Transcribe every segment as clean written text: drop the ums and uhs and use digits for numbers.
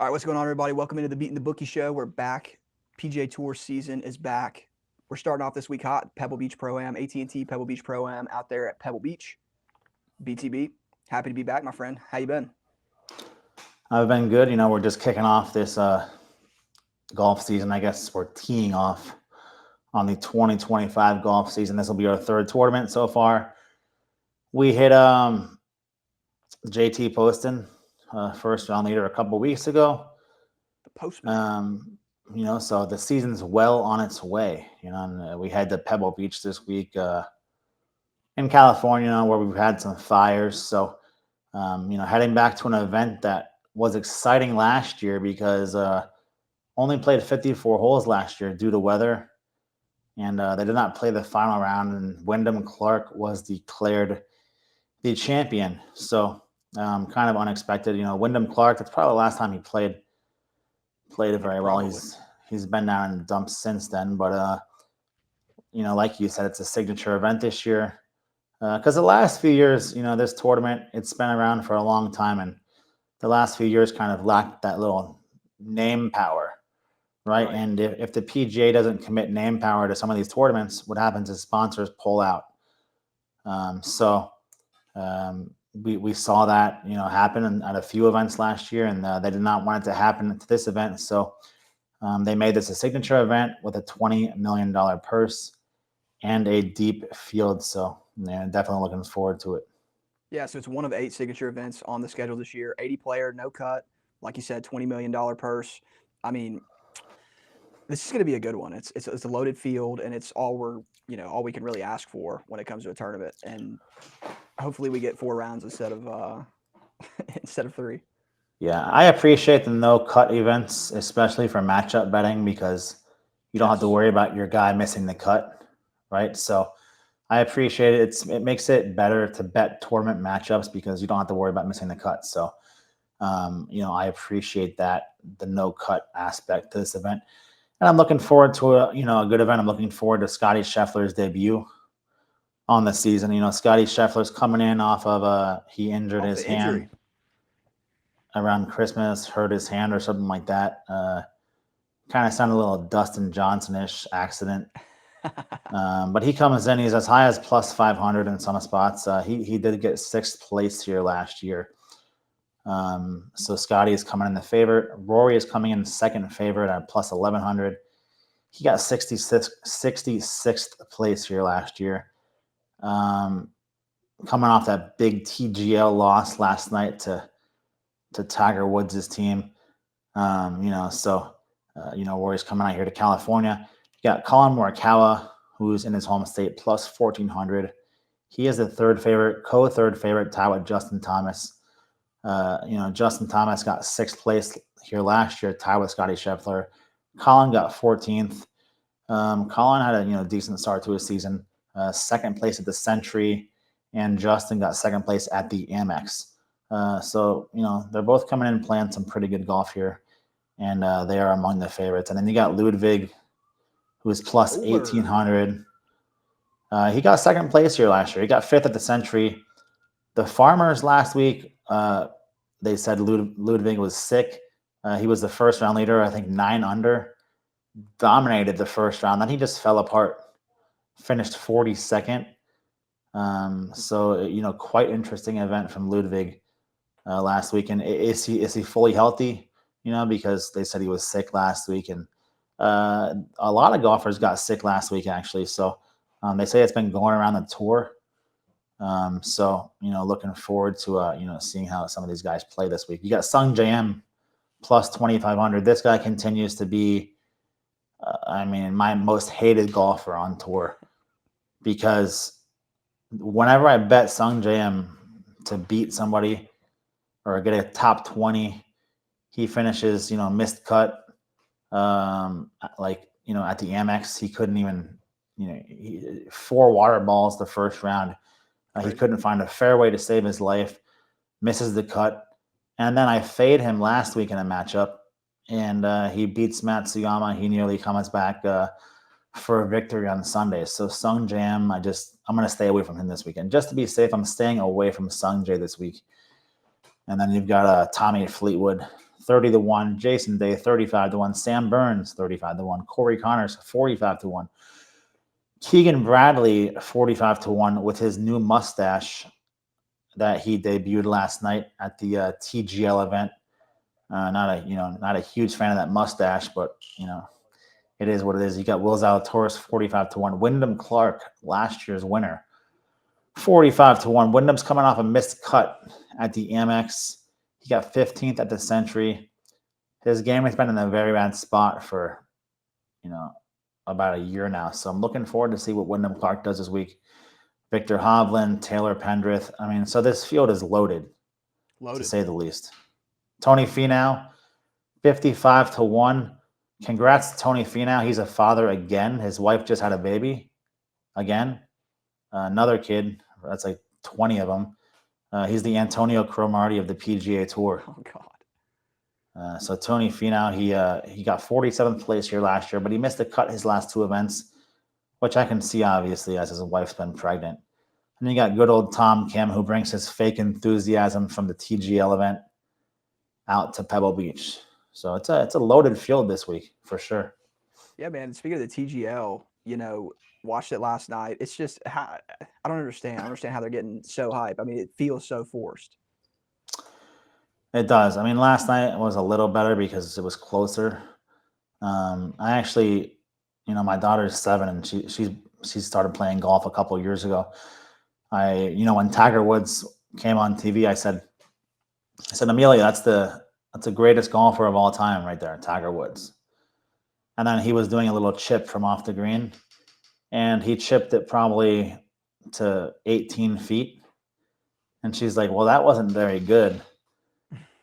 All right, what's going on, everybody? Welcome into the BeatinTheBookie show. We're back. PGA Tour season is back. We're starting off this week hot. Pebble Beach Pro-Am, AT&T Pebble Beach Pro-Am out there at Pebble Beach. BTB, happy to be back, my friend. How you been? I've been good. We're just kicking off this golf season. I guess we're teeing off on the 2025 golf season. This will be our third tournament so far. We hit JT Poston, first round leader a couple weeks ago. The postman. So the season's well on its way. And we head to Pebble Beach this week in California, where we've had some fires. So, heading back to an event that was exciting last year because only played 54 holes last year due to weather, and they did not play the final round, and Wyndham Clark was declared the champion. So kind of unexpected. Wyndham Clark, that's probably the last time he played it very well. He's been down in the dumps since then, but like you said, it's a signature event this year. Because the last few years, this tournament, it's been around for a long time, and the last few years kind of lacked that little name power, right? And if the PGA doesn't commit name power to some of these tournaments, what happens is sponsors pull out. We saw that, happen at a few events last year, and they did not want it to happen to this event. So they made this a signature event with a $20 million purse and a deep field. So yeah, definitely looking forward to it. Yeah, so it's one of 8 signature events on the schedule this year. 80 player, no cut. Like you said, $20 million purse. I mean, this is going to be a good one. It's a loaded field, and it's all we can really ask for when it comes to a tournament. And hopefully we get 4 rounds instead of instead of 3. Yeah, I appreciate the no cut events, especially for matchup betting, because you don't have to worry about your guy missing the cut, right? So I appreciate it. It makes it better to bet tournament matchups because you don't have to worry about missing the cut. So, I appreciate that, the no cut aspect to this event. And I'm looking forward to a good event. I'm looking forward to Scotty Scheffler's debut on the season. Scotty Scheffler's coming in off of he injured his hand around Christmas, hurt his hand or something like that. Kind of sounded a little Dustin Johnson-ish accident. But he comes in, he's as high as plus 500 in some spots. He did get 6th place here last year. So Scotty is coming in the favorite. Rory is coming in second favorite at plus 1,100. He got 66th place here last year. Coming off that big TGL loss last night to Tiger Woods' team. Rory's coming out here to California. You got Colin Morikawa, who's in his home state, plus 1,400. He is the third favorite, co-third favorite, tied with Justin Thomas. Justin Thomas got 6th place here last year, tied with Scotty Scheffler. Colin got 14th. Colin had a decent start to his season, 2nd place at the Century, and Justin got 2nd place at the Amex. So they're both coming in and playing some pretty good golf here, and they are among the favorites. And then you got Ludwig, who is plus 1,800. He got 2nd place here last year. He got 5th at the Century. The Farmers last week, they said Ludwig was sick. He was the first round leader, I think 9 under. Dominated the first round. Then he just fell apart. Finished 42nd. Quite interesting event from Ludwig last week. And is he fully healthy? Because they said he was sick last week, and a lot of golfers got sick last week actually. So they say it's been going around the tour. Looking forward to seeing how some of these guys play this week. You got Sung J.M. plus 2,500. This guy continues to be, my most hated golfer on tour, because whenever I bet Sung J.M. to beat somebody or get a top 20, he finishes, missed cut. At the Amex, he couldn't even, 4 water balls the first round. He couldn't find a fairway to save his life, misses the cut. And then I fade him last week in a matchup, and he beats Matsuyama. He nearly comes back for a victory on Sunday. So Sung J.M., I'm going to stay away from him this weekend. Just to be safe, I'm staying away from Sung J this week. And then you've got Tommy Fleetwood, 30-1. Jason Day, 35-1. Sam Burns, 35-1. Corey Connors, 45-1. Keegan Bradley, 45-1 with his new mustache that he debuted last night at the TGL event. Not a huge fan of that mustache, but it is what it is. You got Will Zalatoris, 45-1. Wyndham Clark, last year's winner, 45-1. Wyndham's coming off a missed cut at the Amex. He got 15th at the Century. His game has been in a very bad spot for, about a year now. So I'm looking forward to see what Wyndham Clark does this week. Victor Hovland, Taylor Pendrith. So this field is loaded, to say the least. Tony Finau, 55-1. Congrats to Tony Finau. He's a father again. His wife just had a baby again. Another kid. That's like 20 of them. He's the Antonio Cromartie of the PGA Tour. Oh, God. So Tony Finau, he got 47th place here last year, but he missed the cut his last two events, which I can see, obviously, as his wife's been pregnant. And then you got good old Tom Kim, who brings his fake enthusiasm from the TGL event out to Pebble Beach. So it's a loaded field this week, for sure. Yeah, man. Speaking of the TGL, watched it last night. It's just, I don't understand. I don't understand how they're getting so hype. It feels so forced. It does. Last night was a little better because it was closer. I actually, my daughter's 7 and she started playing golf a couple of years ago. When Tiger Woods came on TV, I said, Amelia, that's the greatest golfer of all time right there, Tiger Woods. And then he was doing a little chip from off the green, and he chipped it probably to 18 feet. And she's like, well, that wasn't very good.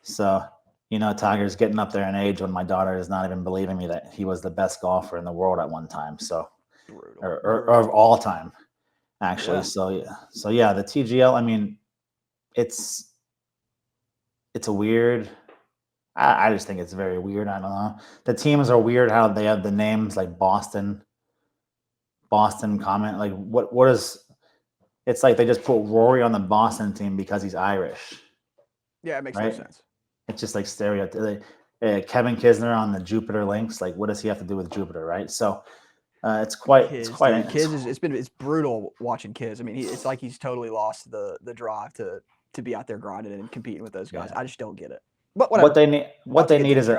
So, Tiger's getting up there in age when my daughter is not even believing me that he was the best golfer in the world at one time. So, or of all time, actually. Yeah. So yeah, the TGL, it's a weird. I just think it's very weird. I don't know. The teams are weird how they have the names like Boston Comment. Like what is? It's like they just put Rory on the Boston team because he's Irish. Yeah, it makes no sense. It's just like stereotype. Kevin Kisner on the Jupiter Lynx. Like, what does he have to do with Jupiter, right? So it's quite. It's brutal watching Kiz. It's like he's totally lost the drive to be out there grinding and competing with those guys. Yeah. I just don't get it. But whatever. What they need is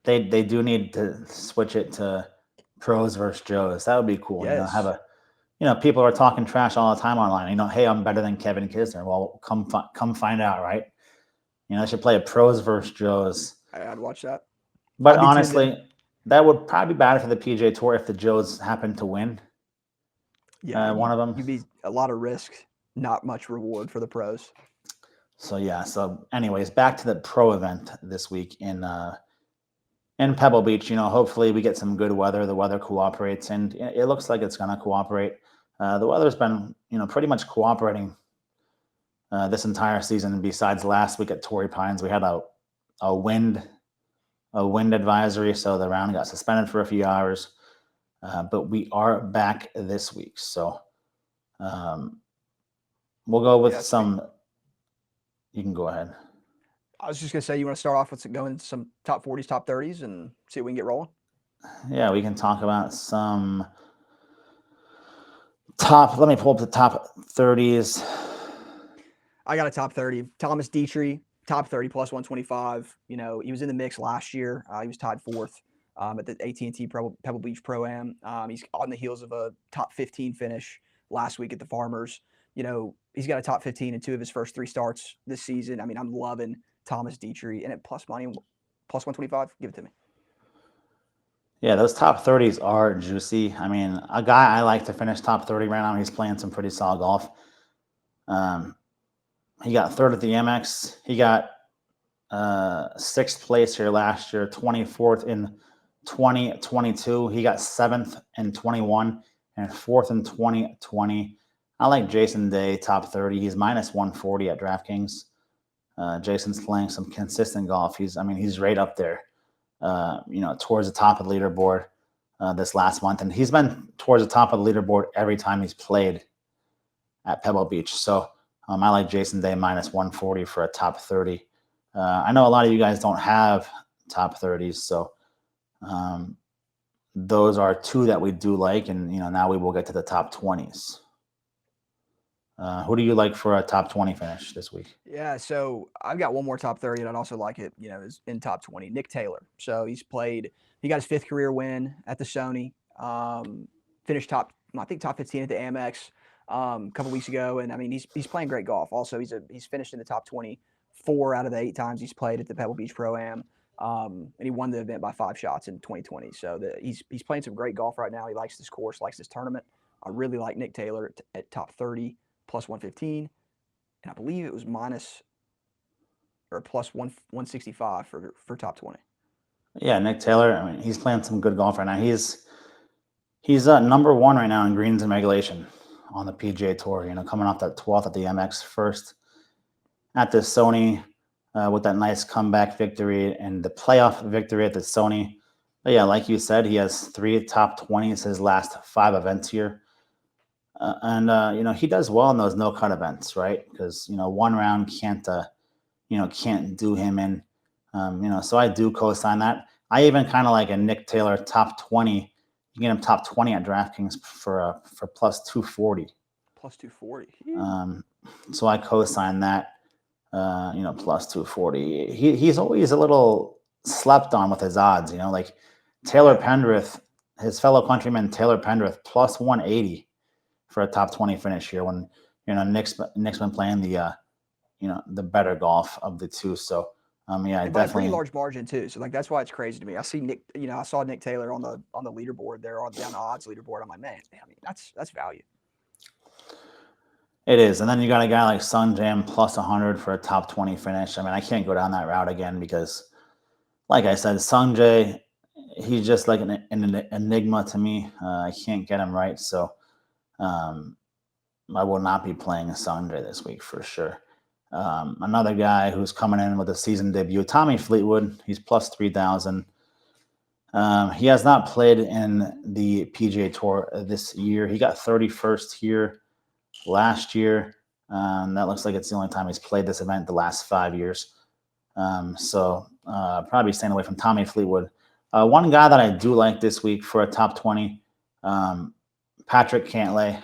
they do need to switch it to pros versus Joes. That would be cool. Yes. People are talking trash all the time online. Hey, I'm better than Kevin Kisner. Well, come find out, right? They should play a pros versus Joes. I'd watch that. But honestly, that would probably be bad for the PGA Tour if the Joes happen to win. Yeah, one of them. You'd be a lot of risk, not much reward for the pros. So yeah. So anyways, back to the pro event this week in Pebble Beach. Hopefully we get some good weather. The weather cooperates, and it looks like it's going to cooperate. The weather's been pretty much cooperating this entire season. Besides last week at Torrey Pines, we had a wind advisory, so the round got suspended for a few hours. But we are back this week, so we'll go with some. You can go ahead. I was just gonna say, you want to start off with going some top 40s, top 30s, and see if we can get rolling. Yeah, we can talk about some top. Let me pull up the top 30s. I got a top 30. Thomas Dietrich, top 30 plus 125. He was in the mix last year. He was tied 4th at the AT&T Pebble Beach Pro-Am. He's on the heels of a top 15 finish last week at the Farmers. He's got a top 15 in 2 of his first 3 starts this season. I'm loving Thomas Dietrich, and at plus money, plus 125, give it to me. Yeah, those top 30s are juicy. A guy I like to finish top 30 right now, he's playing some pretty solid golf. He got 3rd at the Amex. He got 6th place here last year, 24th in 2022. He got 7th in 21 and 4th in 2020. I like Jason Day, top 30. He's minus 140 at DraftKings. Jason's playing some consistent golf. He's right up there, towards the top of the leaderboard this last month. And he's been towards the top of the leaderboard every time he's played at Pebble Beach. So I like Jason Day minus 140 for a top 30. I know a lot of you guys don't have top 30s, so those are two that we do like, and now we will get to the top 20s. Who do you like for a top 20 finish this week? Yeah, so I've got one more top 30, and I'd also like it, is in top 20. Nick Taylor. So he got his fifth career win at the Sony. Finished I think top 15 at the Amex a couple weeks ago, and I mean he's playing great golf. Also, he's finished in the top 20 4 out of the 8 times he's played at the Pebble Beach Pro Am, and he won the event by 5 shots in 2020. So he's playing some great golf right now. He likes this course, likes this tournament. I really like Nick Taylor at top 30 plus 115. And I believe it was minus or plus 165 for top 20. Yeah, Nick Taylor. I mean, he's playing some good golf right now. He's number one right now in greens and regulation on the PGA Tour. Coming off that 12th at the MX, first at the Sony with that nice comeback victory and the playoff victory at the Sony. But yeah, like you said, he has 3 top 20s his last 5 events here. And he does well in those no cut events, right? Because one round can't do him in. So I do co-sign that. I even kind of like a Nick Taylor top 20. You get him top 20 at DraftKings for plus 240. Plus 240. So I co-sign that. Plus 240. He's always a little slept on with his odds. Like Taylor Pendrith, his fellow countryman Taylor Pendrith, plus 180 for a top 20 finish here. When Nick's been playing the better golf of the two. So yeah, and by definitely a pretty large margin too. So like that's why it's crazy to me. I see Nick, I saw Nick Taylor on the leaderboard there, down the odds leaderboard. I'm like, man, I mean that's value. It is. And then you got a guy like Sunjam plus 100 for a top 20 finish. I mean, I can't go down that route again because, like I said, Sungjae, he's just like an enigma to me. I can't get him right. So I will not be playing Sungjae this week for sure. Another guy who's coming in with a season debut, Tommy Fleetwood. He's plus 3,000. He has not played in the PGA Tour this year. He got 31st here last year. That looks like it's the only time he's played this event the last 5 years. So probably staying away from Tommy Fleetwood. One guy that I do like this week for a top 20, Patrick Cantlay,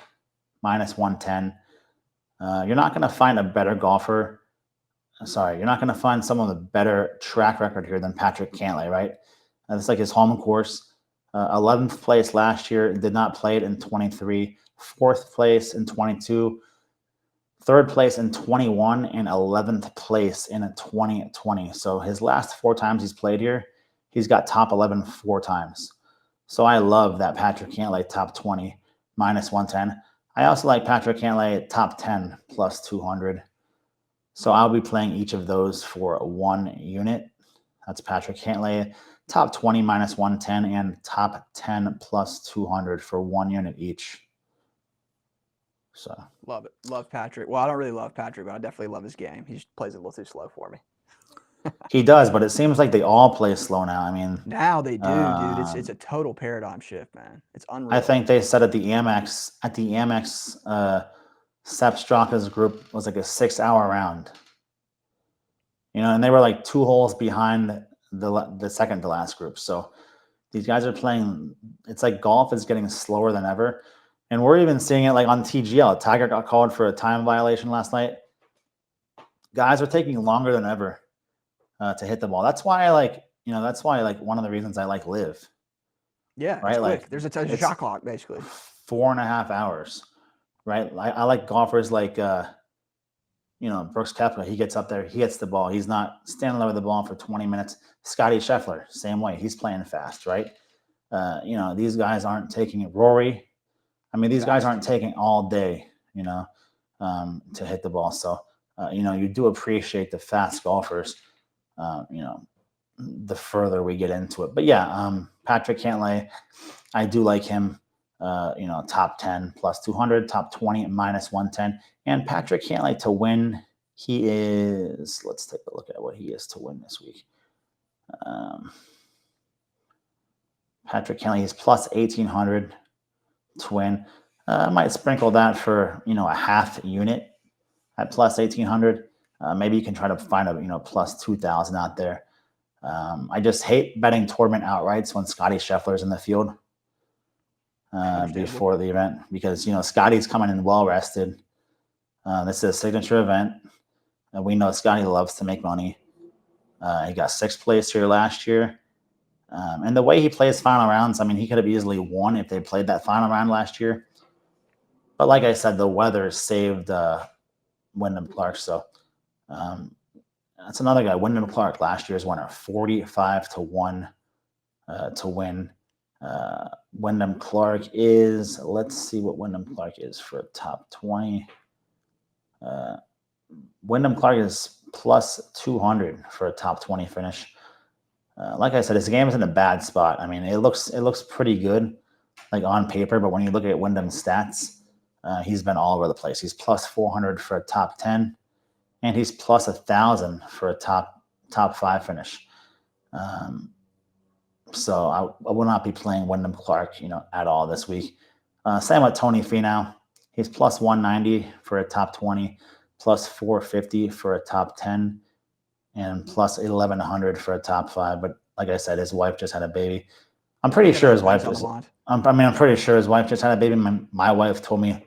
minus 110. You're not going to find a better golfer. Sorry, you're not going to find someone with a better track record here than Patrick Cantlay, right? It's like his home course. 11th place last year, did not play it in 23. 4th place in 22. 3rd place in 21 and 11th place in 2020. So his last 4 times he's played here, he's got top 11 4 times. So I love that Patrick Cantlay top 20 minus 110. I also like Patrick Cantlay top 10 plus 200. So I'll be playing each of those for 1 unit. That's Patrick Cantlay top 20 minus 110 and top 10 plus 200 for 1 unit each. So love it. Love Patrick. Well, I don't really love Patrick, but I definitely love his game. He just plays a little too slow for me. He does, but it seems like they all play slow now. I mean, now they do, dude. It's a total paradigm shift, man. It's unreal. I think they said at the Amex, Sepp Straka's group was like a 6-hour round. And they were like 2 holes behind the second to last group. So these guys are playing. It's like golf is getting slower than ever. And we're even seeing it like on TGL. Tiger got called for a time violation last night. Guys are taking longer than ever to hit the ball. That's why I like, that's why like one of the reasons I like live. Yeah, right. Like there's a shot clock basically. 4.5 hours, right? I like golfers like Brooks Koepka. He gets up there, he hits the ball. He's not standing there with the ball for 20 minutes. Scotty Scheffler, same way. He's playing fast, right? These guys aren't taking it. Rory. I mean, these guys aren't taking all day, to hit the ball. So, you do appreciate the fast golfers, the further we get into it. But yeah, Patrick Cantlay, I do like him, top 10 plus 200, top 20 minus 110. And Patrick Cantlay to win, he is, let's take a look at what he is to win this week. Patrick Cantlay is plus 1,800 to win. I might sprinkle that for, a half unit at plus 1,800. Maybe you can try to find a plus 2,000 out there. I just hate betting tournament outrights when Scotty Scheffler's in the field before the event because Scotty's coming in well rested. This is a signature event, and we know Scotty loves to make money. He got sixth place here last year. And the way he plays final rounds, I mean, he could have easily won if they played that final round last year. But like I said, the weather saved Wyndham Clark. So that's another guy. Wyndham Clark last year's winner, 45-1 to win. Wyndham Clark is, let's see what Wyndham Clark is for top 20. Wyndham Clark is plus 200 for a top 20 finish. Like I said, his game is in a bad spot. I mean, it looks pretty good, like on paper, but when you look at Wyndham's stats, he's been all over the place. He's plus 400 for a top 10, and he's plus 1,000 for a top 5 finish. So I will not be playing Wyndham Clark, at all this week. Same with Tony Finau. He's plus 190 for a top 20, plus 450 for a top 10, and plus 1,100 for a top 5. But like I said, his wife just had a baby. I'm pretty sure his wife was. I'm pretty sure his wife just had a baby. My wife told me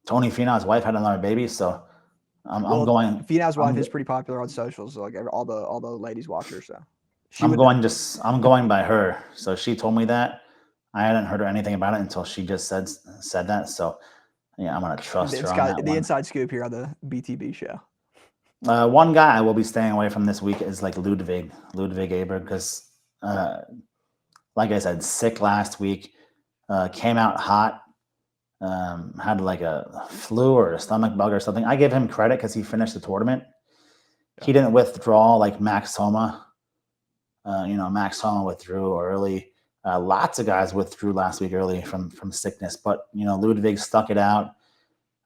Tony Finau's wife had another baby, so I'm going. Finau's wife is pretty popular on socials. So like all the ladies watch her. So I'm going by her. So she told me that. I hadn't heard anything about it until she just said that. So yeah, I'm gonna trust her on that the one. inside scoop here on the BTB show. One guy I will be staying away from this week is like Ludwig Aber, because like I said, sick last week, came out hot, had like a flu or a stomach bug or something. I give him credit because he finished the tournament. Yeah. He didn't withdraw like Max Homa. Max Homa withdrew early. Lots of guys withdrew last week early from sickness, but Ludwig stuck it out.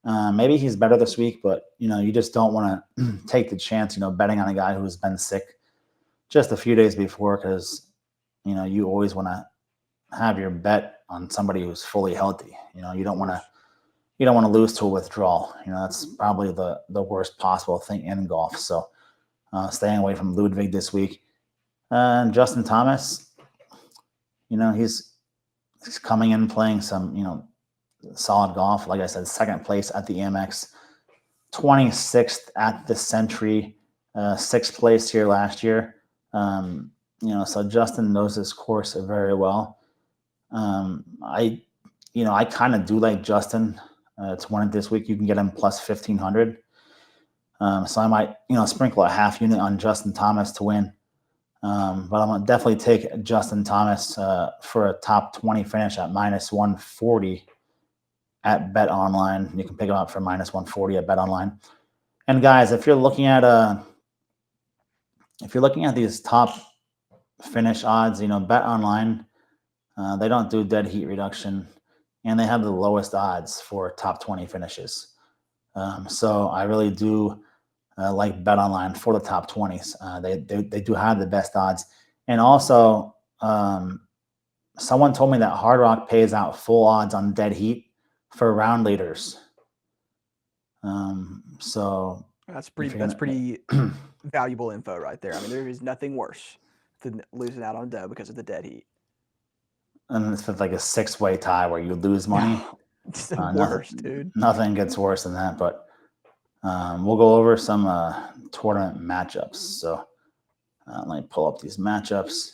Maybe he's better this week, but you just don't want to take the chance, betting on a guy who's been sick just a few days before, because you always want to have your bet on somebody who's fully healthy. You don't want to lose to a withdrawal. That's probably the worst possible thing in golf. So staying away from Ludwig this week. And Justin Thomas, he's coming in playing some solid golf. Like I said, second place at the Amex, 26th at the Century, 6th place here last year. So Justin knows this course very well. I kind of do like Justin to win it this week. You can get him plus 1,500. So I might, sprinkle a half unit on Justin Thomas to win. But I'm going to definitely take Justin Thomas for a top 20 finish at minus 140 at Bet Online. You can pick him up for minus 140 at Bet Online. And guys, if you're looking at these top finish odds, Bet Online, they don't do dead heat reduction, and they have the lowest odds for top 20 finishes. So I really do like Bet Online for the top 20s. They do have the best odds. And also, someone told me that Hard Rock pays out full odds on dead heat for round leaders. So that's pretty valuable info right there. I mean, there is nothing worse than losing out on dough because of the dead heat. And it's like a 6-way tie where you lose money. It's the worst, dude. Nothing gets worse than that. But we'll go over some tournament matchups. So let me pull up these matchups.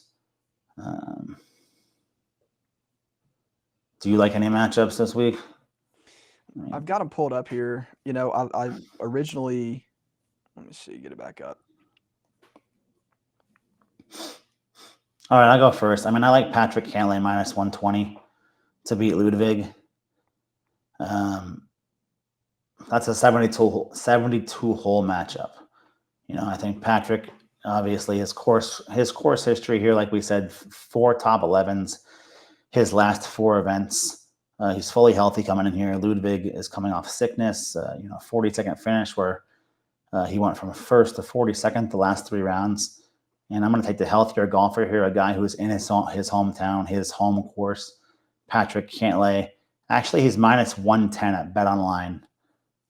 Do you like any matchups this week? I've got them pulled up here. I originally, let me see, get it back up. All right, I'll go first. I mean, I like Patrick Cantlay minus 120 to beat Ludwig. That's a 72-hole matchup. I think Patrick, obviously, his course history here, like we said, 4 top 11s, his last 4 events. He's fully healthy coming in here. Ludwig is coming off sickness, 42nd finish where he went from 1st to 42nd the last 3 rounds. And I'm going to take the healthier golfer here, a guy who's in his hometown, his home course, Patrick Cantlay. Actually, he's minus 110 at Bet Online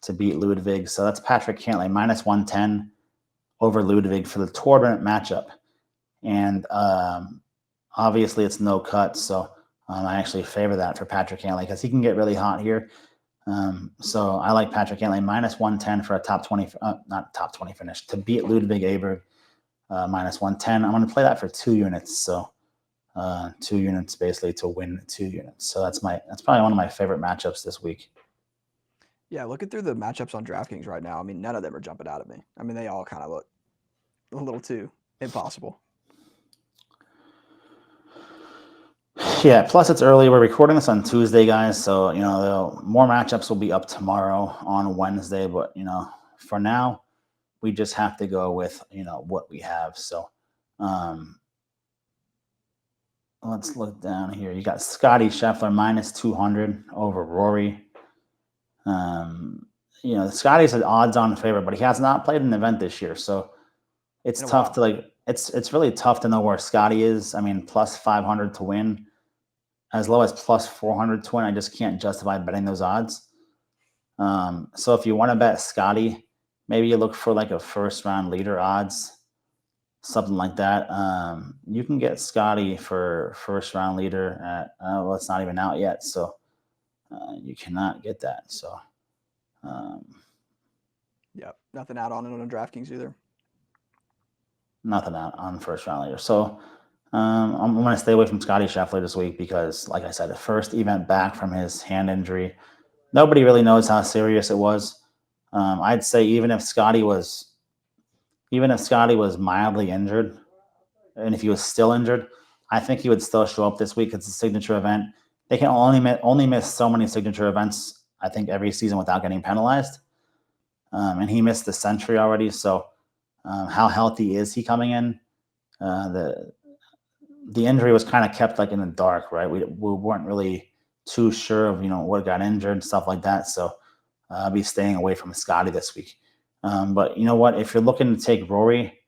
to beat Ludwig. So that's Patrick Cantlay minus 110 over Ludwig for the tournament matchup. And obviously it's no cut. So I actually favor that for Patrick Cantlay because he can get really hot here. So I like Patrick Cantlay minus 110 for a top 20, not top 20 finish, to beat Ludwig Aberg minus 110. I'm going to play that for 2 units. So 2 units basically to win 2 units. So that's probably one of my favorite matchups this week. Yeah, looking through the matchups on DraftKings right now, I mean, none of them are jumping out at me. I mean, they all kind of look a little too impossible. Yeah, plus it's early. We're recording this on Tuesday, guys. So, more matchups will be up tomorrow on Wednesday. But, for now, we just have to go with, what we have. So, let's look down here. You got Scotty Scheffler minus 200 over Rory. Scotty's an odds-on favorite, but he has not played an event this year. So, it's tough to it's really tough to know where Scotty is. I mean, plus 500 to win, as low as plus 400 to win. I just can't justify betting those odds. So if you want to bet Scotty, maybe you look for like a first round leader odds, something like that. You can get Scotty for first round leader at, well, it's not even out yet. So you cannot get that. So, Yep, nothing out on it on DraftKings either. Nothing out on first round leader. So I'm going to stay away from Scotty Scheffler this week because, like I said, the first event back from his hand injury, nobody really knows how serious it was. I'd say even if Scotty was mildly injured, and if he was still injured, I think he would still show up this week. It's a signature event. They can only miss so many signature events, I think, every season without getting penalized. And he missed the Century already. So how healthy is he coming in? The injury was kind of kept like in the dark, right? We weren't really too sure of what got injured, stuff like that. So I'll be staying away from Scotty this week. But you know what? If you're looking to take Rory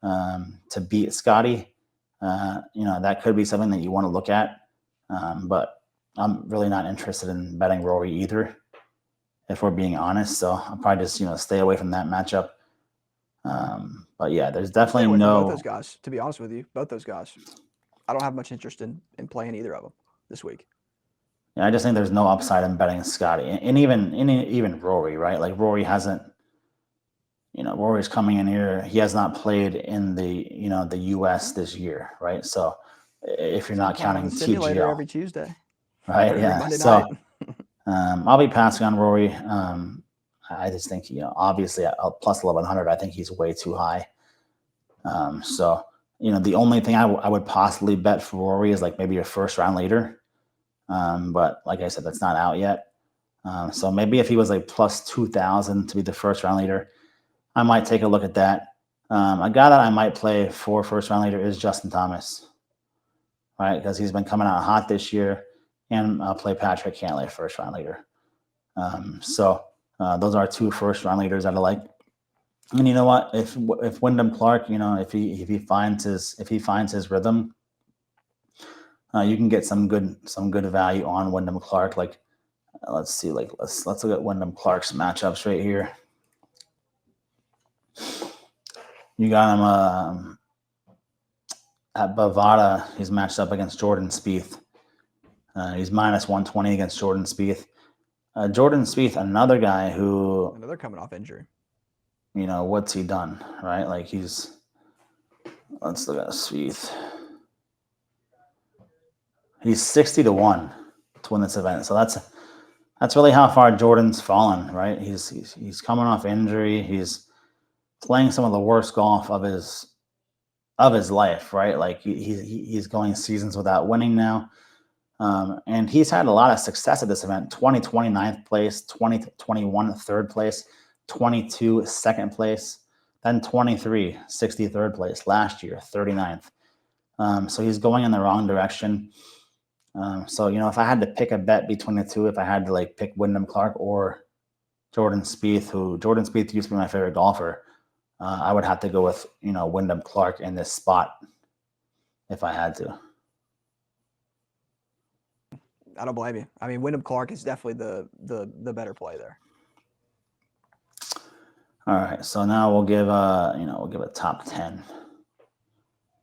to beat Scotty, that could be something that you want to look at. But I'm really not interested in betting Rory either, if we're being honest. So I'll probably just stay away from that matchup. But yeah, there's definitely Stay away from no. both those guys. To be honest with you, both those guys, I don't have much interest in playing either of them this week. Yeah, I just think there's no upside in betting Scotty, and even Rory, right? Like Rory hasn't. Rory's coming in here. He has not played in the the U.S. this year, right? So if you're not counting the simulator TGL, every Tuesday, right? every Yeah. Monday So night. I'll be passing on Rory. I just think obviously at plus 1100, I think he's way too high. So the only thing I would possibly bet for Rory is like maybe a first round leader. But like I said, that's not out yet. So maybe if he was like plus 2,000 to be the first round leader, I might take a look at that. A guy that I might play for first round leader is Justin Thomas, right? Because he's been coming out hot this year, and I'll play Patrick Cantlay first round leader. So those are 2 first round leaders that I like. And you know what? If Wyndham Clark, if he finds his rhythm, you can get some good value on Wyndham Clark. Like let's see, let's look at Wyndham Clark's matchups right here. You got him at Bovada. He's matched up against Jordan Spieth. He's minus 120 against Jordan Spieth. Jordan Spieth, another guy who They're coming off injury. What's he done, right? Like let's look at Spieth. He's 60 to 1 to win this event. So that's really how far Jordan's fallen, right? He's coming off injury. He's playing some of the worst golf of his life, right? Like he's going seasons without winning now. And he's had a lot of success at this event. 2020 ninth place, 2021 third place, 22 second place, then 23 63rd place last year, 39th. So he's going in the wrong direction. So if I had to pick a bet between the two, if I had to like pick Wyndham Clark or Jordan Spieth, who Jordan Spieth used to be my favorite golfer, I would have to go with Wyndham Clark in this spot if I had to. I don't blame you. I mean, Wyndham Clark is definitely the better play there. All right, so now we'll give we'll give a top 10.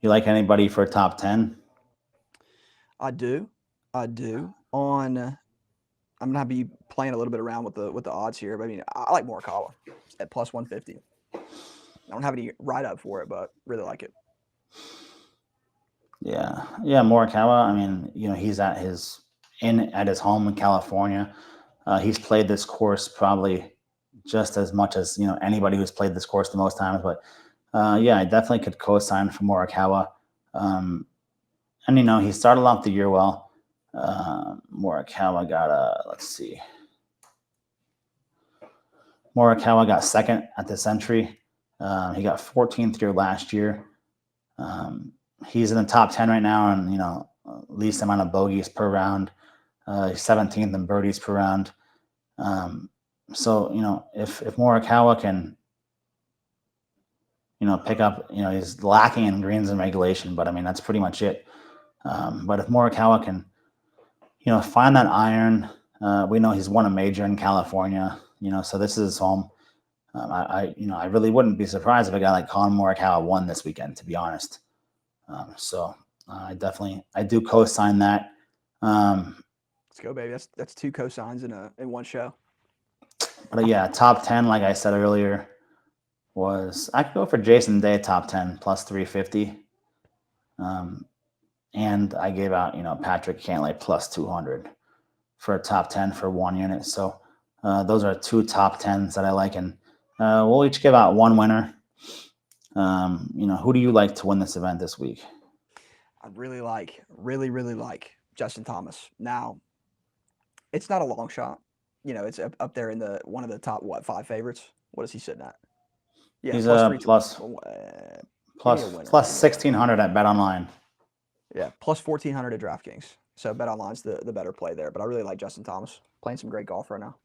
You like anybody for a top 10? I do. I do. I'm gonna be playing a little bit around with the odds here, but I mean, I like Morikawa at plus 150. I don't have any write up for it, but really like it. Yeah, Morikawa. I mean, he's at his home in California. He's played this course probably just as much as anybody who's played this course the most times. But yeah, I definitely could co-sign for Morikawa. And he started off the year well. Morikawa got let's see. Morikawa got second at the Century. He got 14th here last year. He's in the top 10 right now, and least amount of bogeys per round. He's 17th in birdies per round. So if Morikawa can pick up, he's lacking in greens and regulation, but I mean that's pretty much it. But if Morikawa can find that iron, we know he's won a major in California, so this is his home. I really wouldn't be surprised if a guy like Colin Morikawa won this weekend, to be honest. So I do co-sign that. Let's go, baby. That's two cosigns in one show. But yeah, top 10, like I said earlier, I could go for Jason Day top 10 plus 350. And I gave out, Patrick Cantlay plus 200 for a top 10 for one unit. So those are two top 10s that I like. And we'll each give out one winner. Who do you like to win this event this week? I really like Justin Thomas. Now, it's not a long shot. It's up there in one of the top 5 favorites. What is he sitting at? Yeah, He's plus 1,600 at BetOnline. Yeah, plus 1,400 at DraftKings. So BetOnline's the better play there. But I really like Justin Thomas, playing some great golf right now.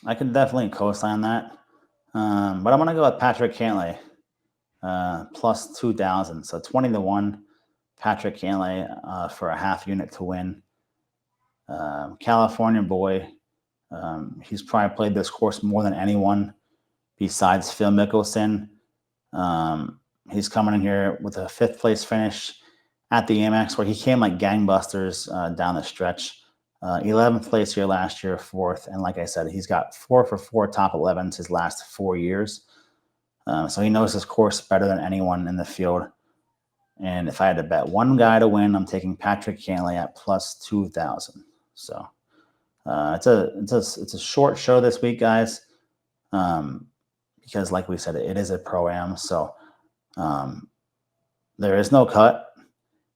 I can definitely co-sign that. But I'm going to go with Patrick Cantlay, plus 2,000. So 20-1, Patrick Cantlay for a half unit to win. California boy. He's probably played this course more than anyone besides Phil Mickelson. He's coming in here with a 5th place finish at the Amex, where he came like gangbusters down the stretch. 11th place here last year, 4th. And like I said, he's got 4 for 4 top 11s his last 4 years. So he knows his course better than anyone in the field. And if I had to bet one guy to win, I'm taking Patrick Cantlay at plus 2,000. So it's a short show this week, guys, because like we said, it is a pro-am. So there is no cut.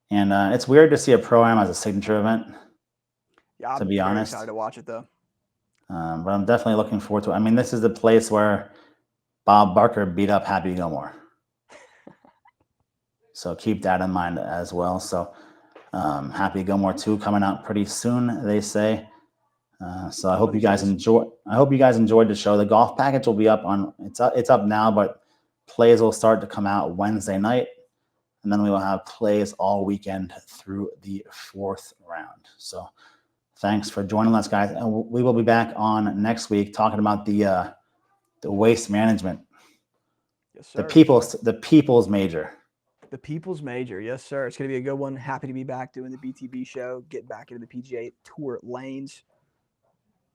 And it's weird to see a pro-am as a signature event. Yeah, I'm to be honest, excited to watch it though. But I'm definitely looking forward to it. I mean, this is the place where Bob Barker beat up Happy Gilmore. So keep that in mind as well. So Happy Gilmore 2 coming out pretty soon, they say. So I hope you guys enjoyed the show. The golf package will be up it's up now, but plays will start to come out Wednesday night. And then we will have plays all weekend through the 4th round. So thanks for joining us, guys. And we will be back on next week talking about the waste management. Yes, sir. The people's major. The people's major. Yes, sir. It's going to be a good one. Happy to be back doing the BTB show, get back into the PGA Tour lanes.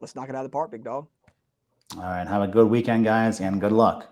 Let's knock it out of the park, big dog. All right. Have a good weekend, guys, and good luck.